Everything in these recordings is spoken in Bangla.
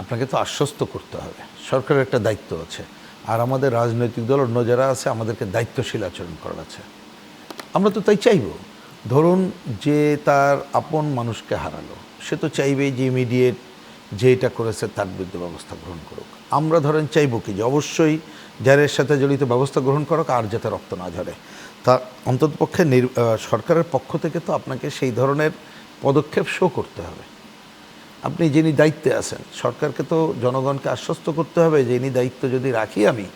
আপনাকে তো আশ্বস্ত করতে হবে, সরকারের একটা দায়িত্ব আছে, আর আমাদের রাজনৈতিক দল অন্য যারা আছে আমাদেরকে দায়িত্বশীল আচরণ করার আছে। আমরা তো তাই চাইব। ধরুন যে তার আপন মানুষকে হারালো, সে তো চাইবেই যে ইমিডিয়েট যে এটা করেছে তার বিরুদ্ধে ব্যবস্থা গ্রহণ করুক। আমরা ধরেন চাইব কি যে অবশ্যই যারা এর সাথে জড়িত ব্যবস্থা গ্রহণ করুক, আর যাতে রক্ত না ঝরে। তা অন্ততপক্ষে সরকারের পক্ষ থেকে তো আপনাকে সেই ধরনের পদক্ষেপ শো করতে হবে। আপনি যিনি দায়িত্বে আছেন, সরকারকে তো জনগণকে আশ্বস্ত করতে হবে যে ইনি দায়িত্ব যদি রাখি আমি,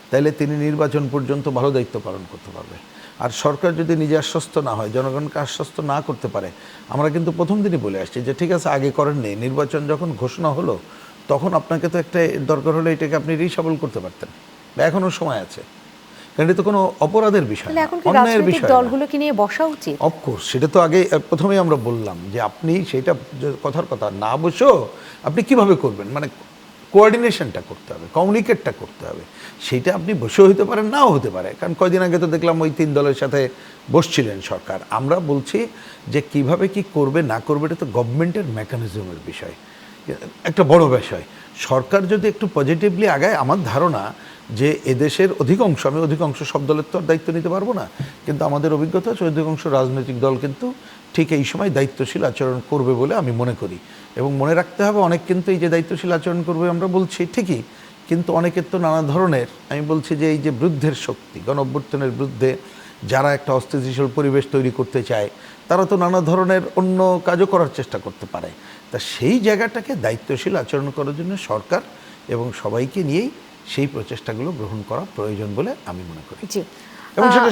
তাহলে তিনি নির্বাচন পর্যন্ত ভালো দায়িত্ব পালন করতে পারবে। আর সরকার যদি নিজে আশ্বস্ত না হয়, জনগণকে আশ্বস্ত না করতে পারে, আমরা কিন্তু প্রথম দিনই বলে আসছি যে ঠিক আছে আগে করেননি, নির্বাচন যখন ঘোষণা হলো তখন আপনাকে তো একটা দরকার হলে এটাকে আপনি রিসাবল করতে পারতেন, বা এখনও সময় আছে। কারণ এটা তো কোনো অপরাধের বিষয় না, এখন কি অন্যায়ের রাজনৈতিক বিষয় না। দলগুলোকে নিয়ে বসা উচিত? অফকোর্স, সেটা তো আগে প্রথমেই আমরা বললাম যে আপনি সেটা কথার কথা না বসেও আপনি কিভাবে করবেন, মানে কোঅর্ডিনেশনটা করতে হবে, কমিউনিকেটটা করতে হবে। সেইটা আপনি বসেও হতে পারেন, নাও হতে পারে। কারণ কয়দিন আগে তো দেখলাম ওই 3 দলের সাথে বসছিলেন সরকার। আমরা বলছি যে কিভাবে কি করবে না করবে এটা তো গভর্নমেন্টের মেকানিজমের বিষয়, একটা বড় বিষয়। সরকার যদি একটু পজিটিভলি আগায়, আমার ধারণা যে এদেশের অধিকাংশ, আমি অধিকাংশ সব দলের তো আর দায়িত্ব নিতে পারবো না, কিন্তু আমাদের অভিজ্ঞতা আছে অধিকাংশ রাজনৈতিক দল কিন্তু ঠিক এই সময় দায়িত্বশীল আচরণ করবে বলে আমি মনে করি। এবং মনে রাখতে হবে, অনেক কিন্তু এই যে দায়িত্বশীল আচরণ করবে আমরা বলছি ঠিকই, কিন্তু অনেকের তো নানা ধরনের, আমি বলছি যে এই যে বিরুদ্ধের শক্তি, গণ অভ্যুত্থানের বিরুদ্ধে যারা একটা অস্থিতিশীল পরিবেশ তৈরি করতে চায়, তারা তো নানা ধরনের অন্য কাজও করার চেষ্টা করতে পারে। তা সেই জায়গাটাকে দায়িত্বশীল আচরণ করার জন্য সরকার এবং সবাইকে নিয়েই সেই প্রচেষ্টাগুলো গ্রহণ করা প্রয়োজন বলে আমি মনে করি। জি। এবং সেটা